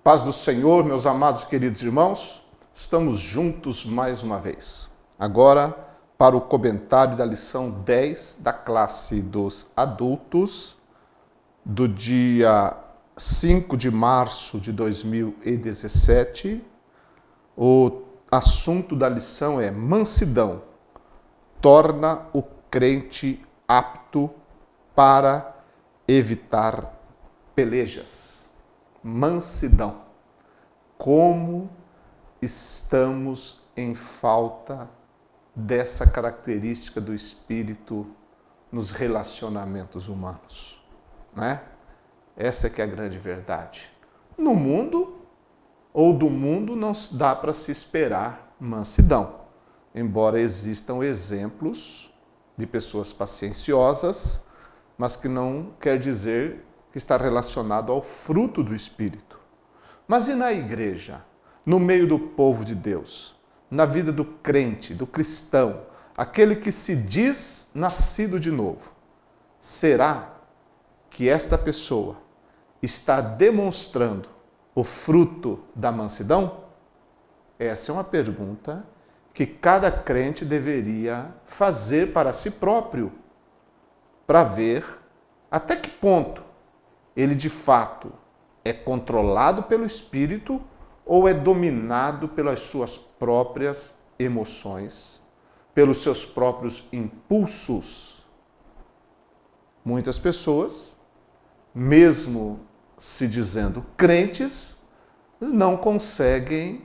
Paz do Senhor, meus amados e queridos irmãos, estamos juntos mais uma vez. Agora, para o comentário da lição 10 da classe dos adultos, do dia 5 de março de 2017. O assunto da lição é mansidão, torna o crente apto para evitar pelejas. Mansidão. Como estamos em falta dessa característica do espírito nos relacionamentos humanos, né? Essa é que é a grande verdade. No mundo, ou do mundo, não dá para se esperar mansidão, embora existam exemplos de pessoas pacienciosas, mas que não quer dizer que está relacionado ao fruto do Espírito. Mas e na igreja, no meio do povo de Deus, na vida do crente, do cristão, aquele que se diz nascido de novo? Será que esta pessoa está demonstrando o fruto da mansidão? Essa é uma pergunta que cada crente deveria fazer para si próprio, para ver até que ponto ele de fato é controlado pelo Espírito ou é dominado pelas suas próprias emoções, pelos seus próprios impulsos. Muitas pessoas, mesmo se dizendo crentes, não conseguem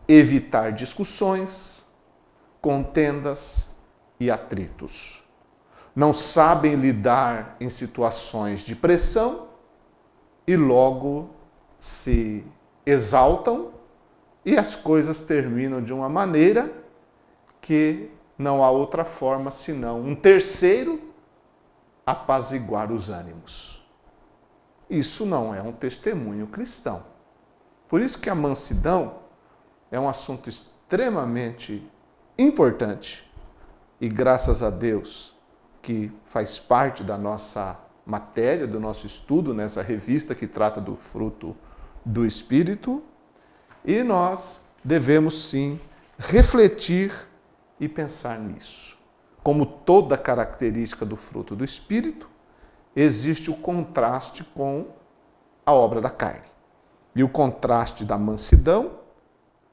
evitar discussões, contendas e atritos. Não sabem lidar em situações de pressão e logo se exaltam e as coisas terminam de uma maneira que não há outra forma senão um terceiro apaziguar os ânimos. Isso não é um testemunho cristão. Por isso que a mansidão é um assunto extremamente importante e graças a Deus que faz parte da nossa matéria, do nosso estudo nessa revista que trata do fruto do Espírito, e nós devemos sim refletir e pensar nisso. Como toda característica do fruto do Espírito, existe o contraste com a obra da carne. E o contraste da mansidão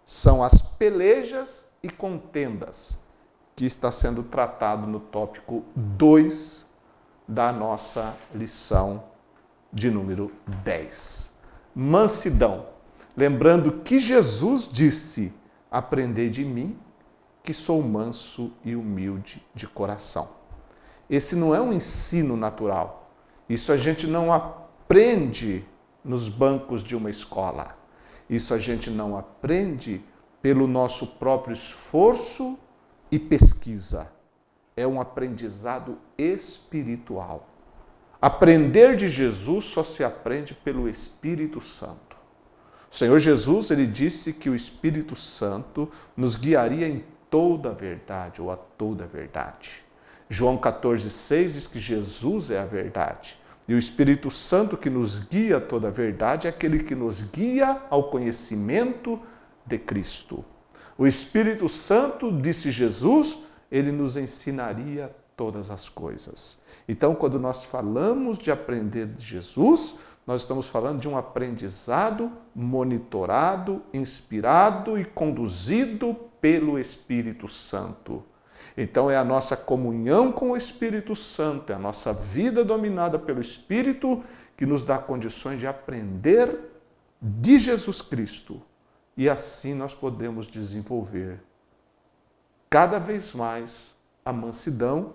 são as pelejas e contendas, que está sendo tratado no tópico 2 da nossa lição de número 10. Mansidão. Lembrando que Jesus disse: aprendei de mim, que sou manso e humilde de coração. Esse não é um ensino natural. Isso a gente não aprende nos bancos de uma escola. Isso a gente não aprende pelo nosso próprio esforço e pesquisa. É um aprendizado espiritual. Aprender de Jesus só se aprende pelo Espírito Santo. O Senhor Jesus, ele disse que o Espírito Santo nos guiaria em toda a verdade, ou a toda a verdade. João 14,6 diz que Jesus é a verdade. E o Espírito Santo que nos guia a toda a verdade é aquele que nos guia ao conhecimento de Cristo. O Espírito Santo, disse Jesus, ele nos ensinaria todas as coisas. Então, quando nós falamos de aprender de Jesus, nós estamos falando de um aprendizado monitorado, inspirado e conduzido pelo Espírito Santo. Então, é a nossa comunhão com o Espírito Santo, é a nossa vida dominada pelo Espírito que nos dá condições de aprender de Jesus Cristo. E assim nós podemos desenvolver cada vez mais a mansidão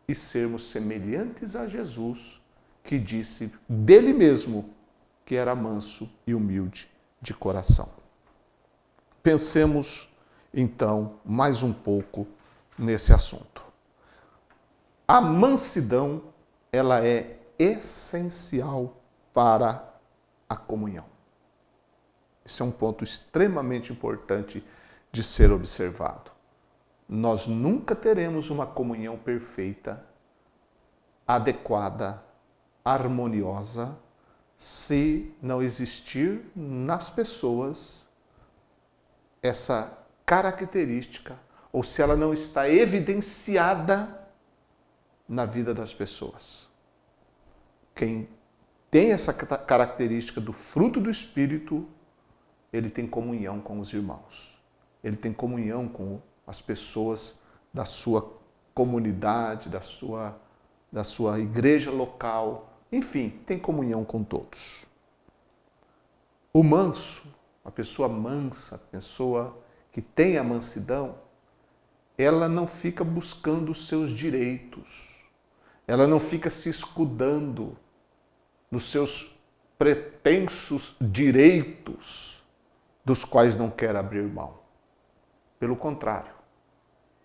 e sermos semelhantes a Jesus, que disse dele mesmo que era manso e humilde de coração. Pensemos, então, mais um pouco nesse assunto. A mansidão, ela é essencial para a comunhão. Esse é um ponto extremamente importante de ser observado. Nós nunca teremos uma comunhão perfeita, adequada, harmoniosa, se não existir nas pessoas essa característica, ou se ela não está evidenciada na vida das pessoas. Quem tem essa característica do fruto do Espírito, ele tem comunhão com os irmãos. Ele tem comunhão com as pessoas da sua comunidade, da sua igreja local. Enfim, tem comunhão com todos. O manso, a pessoa mansa, a pessoa que tem a mansidão, ela não fica buscando os seus direitos. Ela não fica se escudando nos seus pretensos direitos, dos quais não quer abrir mão. Pelo contrário,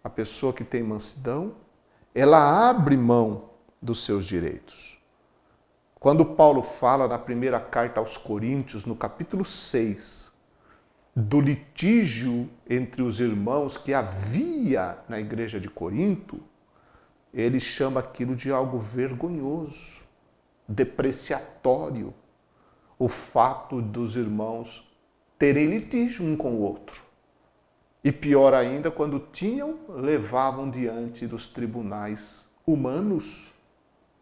a pessoa que tem mansidão, ela abre mão dos seus direitos. Quando Paulo fala na primeira carta aos Coríntios, no capítulo 6, do litígio entre os irmãos que havia na igreja de Corinto, ele chama aquilo de algo vergonhoso, depreciatório, o fato dos irmãos terem litígio um com o outro. E pior ainda, quando tinham, levavam diante dos tribunais humanos,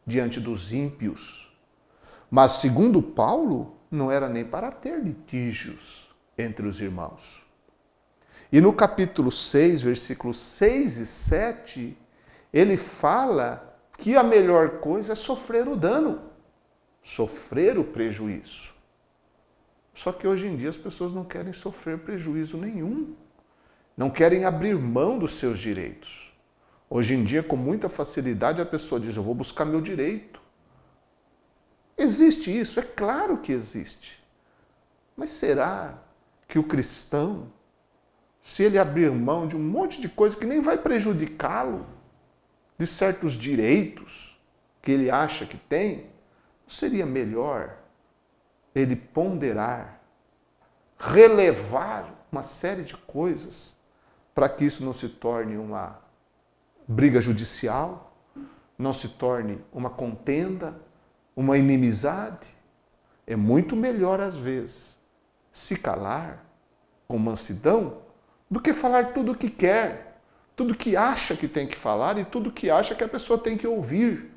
diante dos ímpios. Mas, segundo Paulo, não era nem para ter litígios entre os irmãos. E no capítulo 6, versículos 6 e 7, ele fala que a melhor coisa é sofrer o dano, sofrer o prejuízo. Só que hoje em dia as pessoas não querem sofrer prejuízo nenhum, não querem abrir mão dos seus direitos. Hoje em dia, com muita facilidade, a pessoa diz, eu vou buscar meu direito. Existe isso? É claro que existe. Mas será que o cristão, se ele abrir mão de um monte de coisa que nem vai prejudicá-lo, de certos direitos que ele acha que tem, não seria melhor ele ponderar, relevar uma série de coisas para que isso não se torne uma briga judicial, não se torne uma contenda, uma inimizade? É muito melhor, às vezes, se calar com mansidão do que falar tudo o que quer, tudo que acha que tem que falar e tudo que acha que a pessoa tem que ouvir.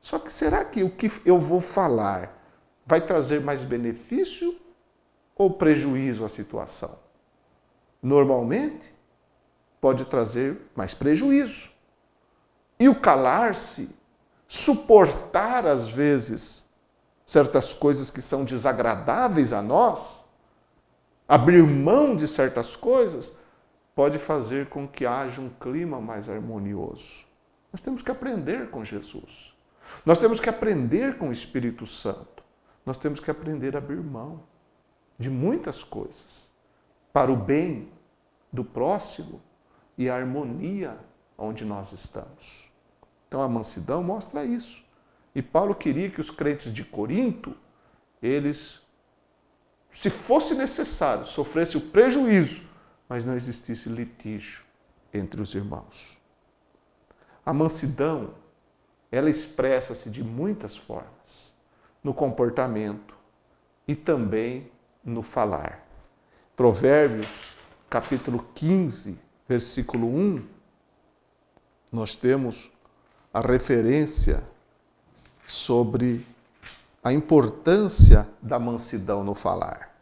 Só que será que o que eu vou falar vai trazer mais benefício ou prejuízo à situação? Normalmente, pode trazer mais prejuízo. E o calar-se, suportar às vezes certas coisas que são desagradáveis a nós, abrir mão de certas coisas, pode fazer com que haja um clima mais harmonioso. Nós temos que aprender com Jesus. Nós temos que aprender com o Espírito Santo. Nós temos que aprender a abrir mão de muitas coisas para o bem do próximo e a harmonia onde nós estamos. Então a mansidão mostra isso. E Paulo queria que os crentes de Corinto, eles, se fosse necessário, sofressem o prejuízo, mas não existisse litígio entre os irmãos. A mansidão, ela expressa-se de muitas formas, no comportamento e também no falar. Provérbios, capítulo 15, versículo 1, nós temos a referência sobre a importância da mansidão no falar.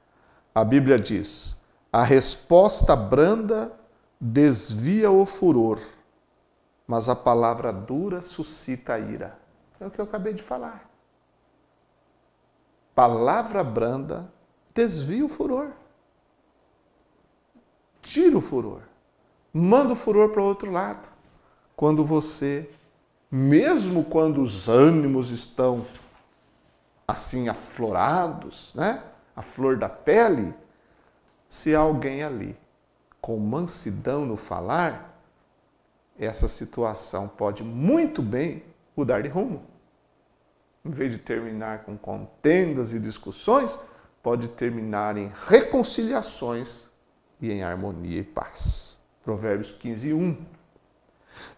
A Bíblia diz, a resposta branda desvia o furor, mas a palavra dura suscita a ira. É o que eu acabei de falar. Palavra branda desvia o furor. Tira o furor. Manda o furor para o outro lado. Quando você, mesmo quando os ânimos estão assim aflorados, né? A flor da pele, se há alguém ali com mansidão no falar, essa situação pode muito bem mudar de rumo. Em vez de terminar com contendas e discussões, pode terminar em reconciliações e em harmonia e paz. Provérbios 15, 1.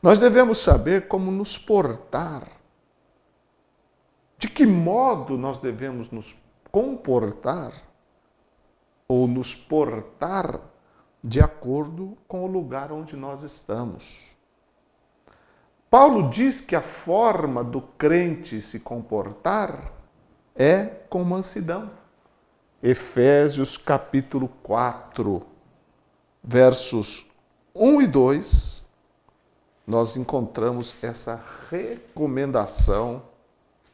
Nós devemos saber como nos portar De que modo nós devemos nos comportar ou nos portar de acordo com o lugar onde nós estamos. Paulo diz que a forma do crente se comportar é com mansidão. Efésios capítulo 4, versos 1 e 2, nós encontramos essa recomendação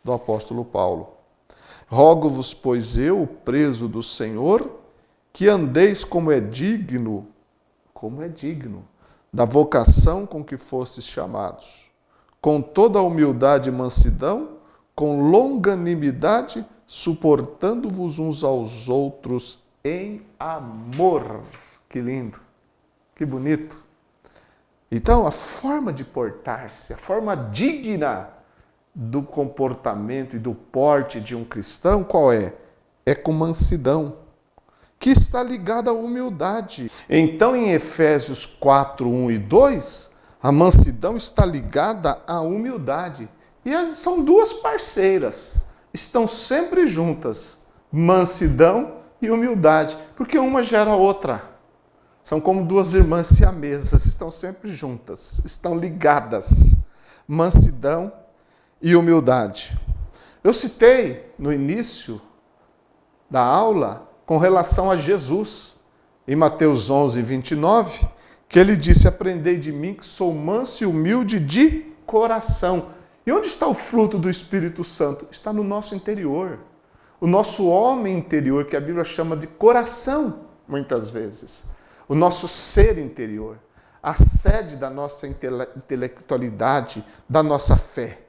do apóstolo Paulo. Rogo-vos, pois eu, preso do Senhor, que andeis como é digno, da vocação com que fostes chamados, com toda a humildade e mansidão, com longanimidade, suportando-vos uns aos outros em amor. Que lindo, que bonito. Então, a forma de portar-se, a forma digna do comportamento e do porte de um cristão, qual é? É com mansidão, que está ligada à humildade. Então, em Efésios 4, 1 e 2, a mansidão está ligada à humildade. E são duas parceiras, estão sempre juntas, mansidão e humildade, porque uma gera a outra. São como duas irmãs siamesas, estão sempre juntas, estão ligadas. Mansidão e humildade. Eu citei no início da aula com relação a Jesus, em Mateus 11, 29, que ele disse: aprendei de mim que sou manso e humilde de coração. E onde está o fruto do Espírito Santo? Está no nosso interior. O nosso homem interior, que a Bíblia chama de coração, muitas vezes. O nosso ser interior. A sede da nossa intelectualidade, da nossa fé,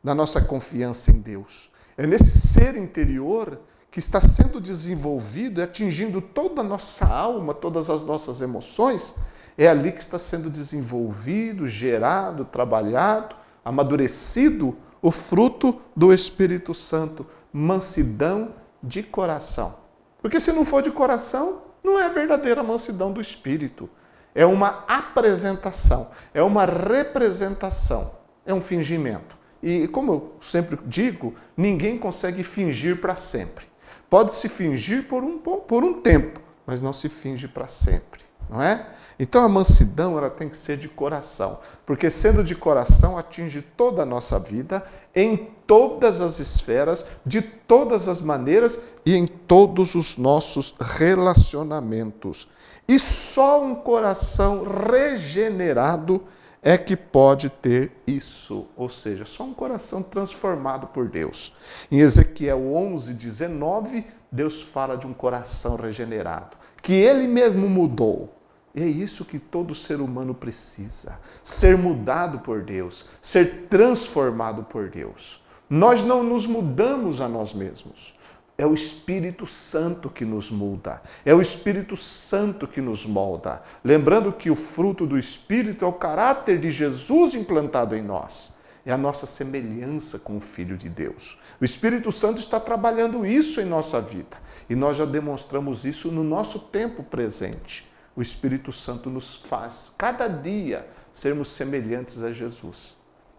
da nossa confiança em Deus. É nesse ser interior que está sendo desenvolvido e atingindo toda a nossa alma, todas as nossas emoções, é ali que está sendo desenvolvido, gerado, trabalhado, amadurecido o fruto do Espírito Santo, mansidão de coração. Porque se não for de coração, não é a verdadeira mansidão do Espírito. É uma apresentação, é uma representação, é um fingimento. E como eu sempre digo, ninguém consegue fingir para sempre. Pode-se fingir por um tempo, mas não se finge para sempre, não é? Então a mansidão ela tem que ser de coração, porque sendo de coração atinge toda a nossa vida, em todas as esferas, de todas as maneiras e em todos os nossos relacionamentos. E só um coração regenerado é que pode ter isso, ou seja, só um coração transformado por Deus. Em Ezequiel 11, 19, Deus fala de um coração regenerado, que Ele mesmo mudou. E é isso que todo ser humano precisa, ser mudado por Deus, ser transformado por Deus. Nós não nos mudamos a nós mesmos. É o Espírito Santo que nos muda. É o Espírito Santo que nos molda. Lembrando que o fruto do Espírito é o caráter de Jesus implantado em nós. É a nossa semelhança com o Filho de Deus. O Espírito Santo está trabalhando isso em nossa vida. E nós já demonstramos isso no nosso tempo presente. O Espírito Santo nos faz, cada dia, sermos semelhantes a Jesus.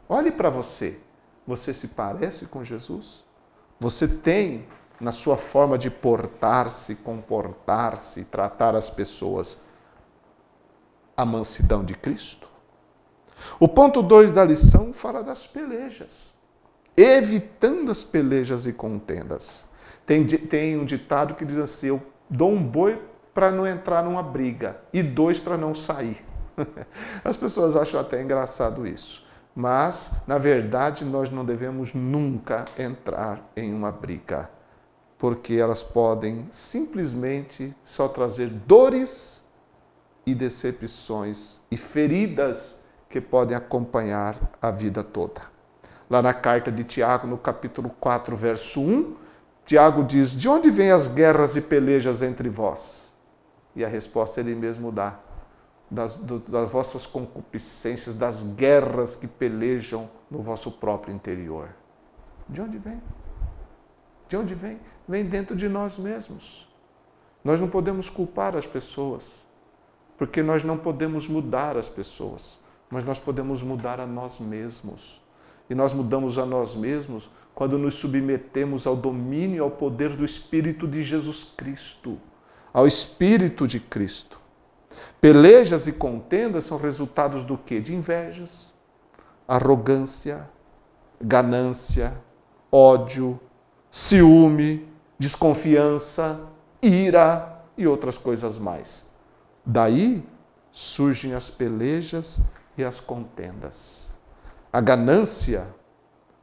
Olhe para você. Você se parece com Jesus? Você tem, na sua forma de portar-se, comportar-se, tratar as pessoas, a mansidão de Cristo? O ponto 2 da lição fala das pelejas. Evitando as pelejas e contendas. Tem um ditado que diz assim: eu dou um boi para não entrar numa briga e 2 para não sair. As pessoas acham até engraçado isso. Mas, na verdade, nós não devemos nunca entrar em uma briga, porque elas podem simplesmente só trazer dores e decepções e feridas que podem acompanhar a vida toda. Lá na carta de Tiago, no capítulo 4, verso 1, Tiago diz: de onde vêm as guerras e pelejas entre vós? E a resposta ele mesmo dá: das vossas concupiscências, das guerras que pelejam no vosso próprio interior. De onde vem? De onde vem? Vem dentro de nós mesmos. Nós não podemos culpar as pessoas, porque nós não podemos mudar as pessoas, mas nós podemos mudar a nós mesmos. e nós mudamos a nós mesmos quando nos submetemos ao domínio e ao poder do Espírito de Jesus Cristo, ao Espírito de Cristo. Pelejas e contendas são resultados do quê? De invejas, arrogância, ganância, ódio, ciúme, desconfiança, ira e outras coisas mais. Daí surgem as pelejas e as contendas. A ganância,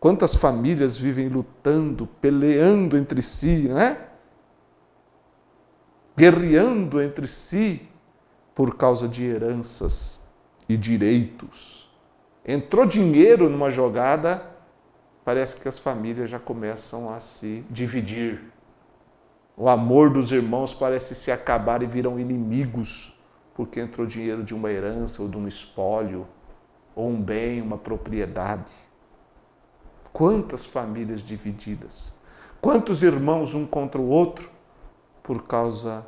quantas famílias vivem lutando, peleando entre si, não é? Guerreando entre si por causa de heranças e direitos. Entrou dinheiro numa jogada, parece que as famílias já começam a se dividir. O amor dos irmãos parece se acabar e viram inimigos, porque entrou dinheiro de uma herança ou de um espólio, ou um bem, uma propriedade. Quantas famílias divididas, quantos irmãos um contra o outro, por causa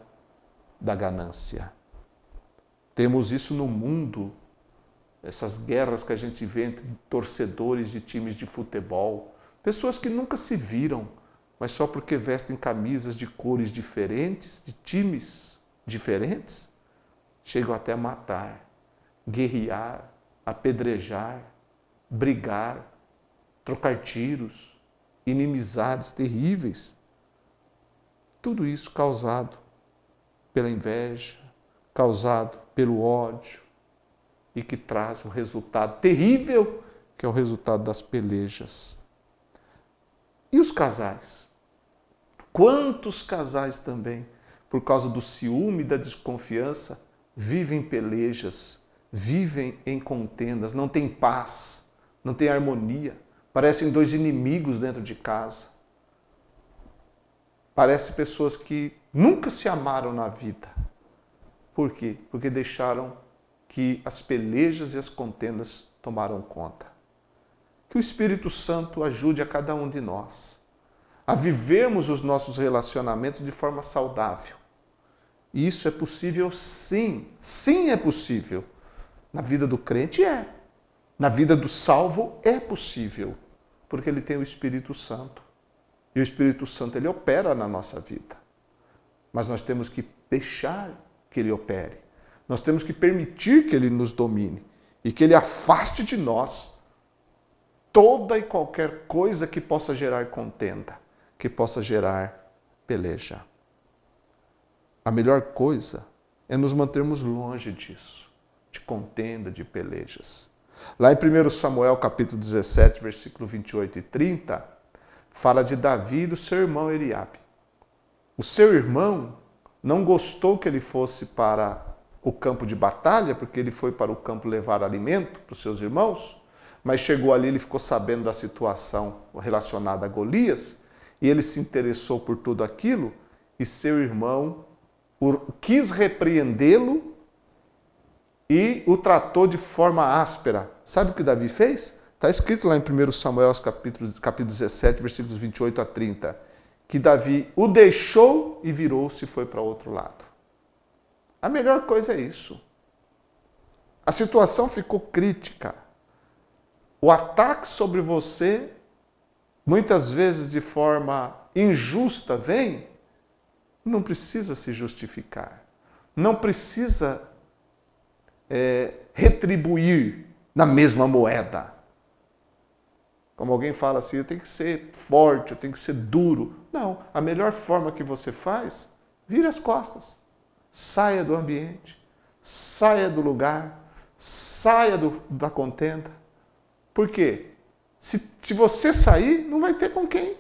da ganância. Temos isso no mundo, essas guerras que a gente vê entre torcedores de times de futebol, pessoas que nunca se viram, mas só porque vestem camisas de cores diferentes, de times diferentes, chegam até a matar, guerrear, apedrejar, brigar, trocar tiros, inimizades terríveis. Tudo isso causado pela inveja, causado pelo ódio e que traz um resultado terrível, que é o resultado das pelejas. E os casais? Quantos casais também, por causa do ciúme e da desconfiança, vivem pelejas, vivem em contendas, não tem paz, não tem harmonia, parecem dois inimigos dentro de casa. Parece pessoas que nunca se amaram na vida. Por quê? Porque deixaram que as pelejas e as contendas tomaram conta. Que o Espírito Santo ajude a cada um de nós a vivermos os nossos relacionamentos de forma saudável. E isso é possível sim, sim é possível. Na vida do crente é. Na vida do salvo é possível, porque ele tem o Espírito Santo. E o Espírito Santo, ele opera na nossa vida. Mas nós temos que deixar que ele opere. Nós temos que permitir que ele nos domine e que ele afaste de nós toda e qualquer coisa que possa gerar contenda, que possa gerar peleja. A melhor coisa é nos mantermos longe disso, de contenda, de pelejas. Lá em 1 Samuel, capítulo 17, versículo 28 e 30, fala de Davi e do seu irmão Eliabe. O seu irmão não gostou que ele fosse para o campo de batalha, porque ele foi para o campo levar alimento para os seus irmãos, mas chegou ali, ele ficou sabendo da situação relacionada a Golias, e ele se interessou por tudo aquilo, e seu irmão quis repreendê-lo e o tratou de forma áspera. Sabe o que Davi fez? Está escrito lá em 1 Samuel, capítulo 17, versículos 28 a 30, que Davi o deixou e virou-se e foi para outro lado. A melhor coisa é isso. A situação ficou crítica. O ataque sobre você, muitas vezes de forma injusta, vem, não precisa se justificar. Não precisa retribuir na mesma moeda. Como alguém fala assim, eu tenho que ser forte, eu tenho que ser duro. Não, a melhor forma que você faz, vire as costas. Saia do ambiente, saia do lugar, saia da contenda. Por quê? Se você sair, não vai ter com quem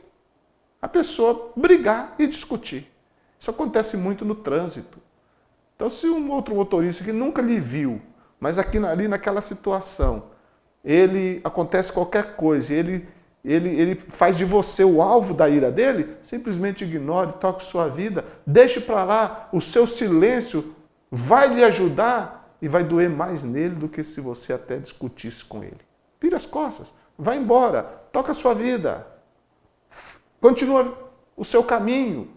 a pessoa brigar e discutir. Isso acontece muito no trânsito. Então, se um outro motorista que nunca lhe viu, mas ali naquela situação, acontece qualquer coisa, ele faz de você o alvo da ira dele, simplesmente ignore, toque sua vida, deixe para lá, o seu silêncio vai lhe ajudar e vai doer mais nele do que se você até discutisse com ele. Vire as costas, vai embora, toca a sua vida, continua o seu caminho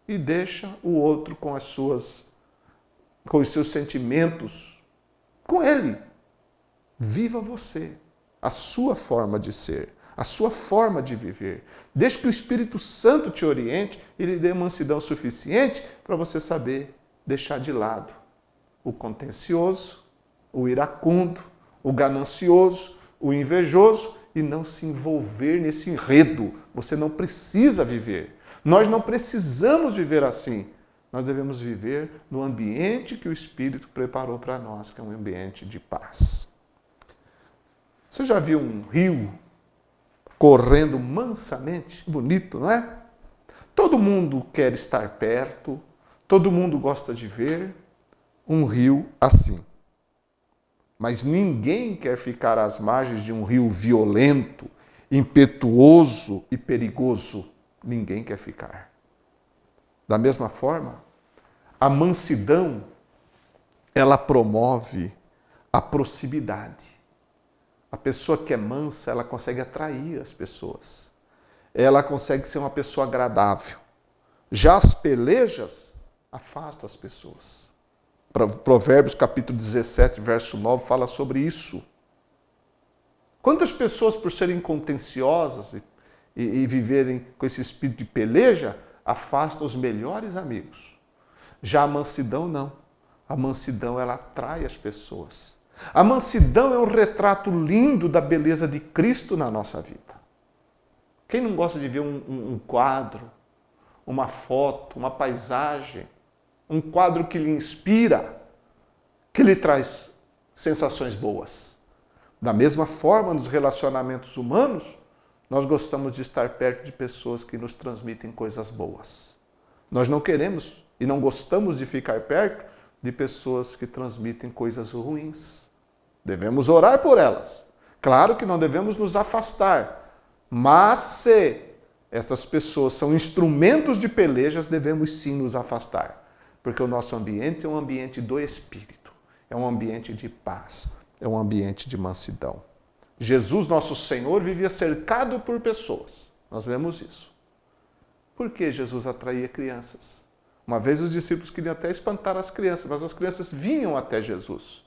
e deixa o outro com os seus sentimentos, com ele. Viva você a sua forma de ser, a sua forma de viver. Deixe que o Espírito Santo te oriente e lhe dê mansidão suficiente para você saber deixar de lado o contencioso, o iracundo, o ganancioso, o invejoso e não se envolver nesse enredo. Você não precisa viver. Nós não precisamos viver assim. Nós devemos viver no ambiente que o Espírito preparou para nós, que é um ambiente de paz. Você já viu um rio correndo mansamente? Bonito, não é? Todo mundo quer estar perto, todo mundo gosta de ver um rio assim. Mas ninguém quer ficar às margens de um rio violento, impetuoso e perigoso. Ninguém quer ficar. Da mesma forma, a mansidão, ela promove a proximidade. A pessoa que é mansa, ela consegue atrair as pessoas. Ela consegue ser uma pessoa agradável. Já as pelejas afastam as pessoas. Provérbios capítulo 17, verso 9, fala sobre isso. Quantas pessoas, por serem contenciosas e viverem com esse espírito de peleja, afastam os melhores amigos. Já a mansidão, não. A mansidão, ela atrai as pessoas. A mansidão é um retrato lindo da beleza de Cristo na nossa vida. Quem não gosta de ver um quadro, uma foto, uma paisagem, um quadro que lhe inspira, que lhe traz sensações boas? Da mesma forma, nos relacionamentos humanos, nós gostamos de estar perto de pessoas que nos transmitem coisas boas. Nós não queremos e não gostamos de ficar perto de pessoas que transmitem coisas ruins. Devemos orar por elas. Claro que não devemos nos afastar, mas se essas pessoas são instrumentos de pelejas, devemos sim nos afastar, porque o nosso ambiente é um ambiente do Espírito, é um ambiente de paz, é um ambiente de mansidão. Jesus, nosso Senhor, vivia cercado por pessoas. Nós vemos isso. Por que Jesus atraía crianças? Uma vez os discípulos queriam até espantar as crianças, mas as crianças vinham até Jesus.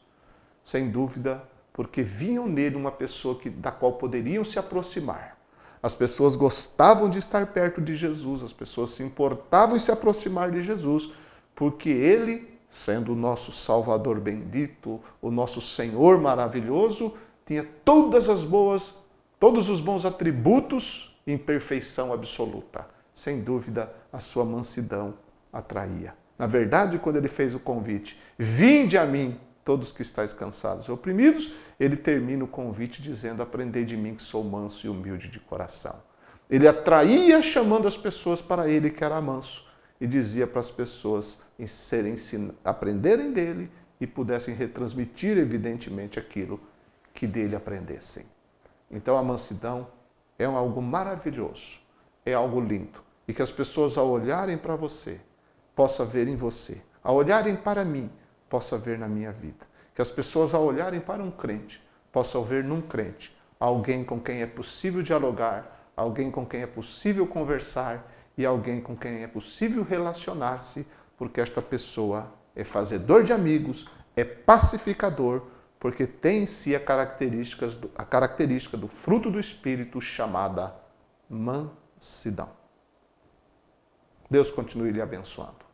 Sem dúvida, porque viam nele uma pessoa da qual poderiam se aproximar. As pessoas gostavam de estar perto de Jesus, as pessoas se importavam em se aproximar de Jesus, porque ele, sendo o nosso Salvador bendito, o nosso Senhor maravilhoso, tinha todos os bons atributos em perfeição absoluta. Sem dúvida, a sua mansidão atraía. Na verdade, quando ele fez o convite, vinde a mim, todos que estáis cansados e oprimidos, ele termina o convite dizendo, aprendei de mim que sou manso e humilde de coração. Ele atraía chamando as pessoas para ele que era manso e dizia para as pessoas aprenderem dele e pudessem retransmitir evidentemente aquilo que dele aprendessem. Então a mansidão é algo maravilhoso, é algo lindo. E que as pessoas ao olharem para você, possam ver em você. Ao olharem para mim, possam ver na minha vida. Que as pessoas ao olharem para um crente, possam ver num crente alguém com quem é possível dialogar, alguém com quem é possível conversar e alguém com quem é possível relacionar-se, porque esta pessoa é fazedor de amigos, é pacificador, porque tem em si a característica do fruto do Espírito chamada mansidão. Deus continue lhe abençoando.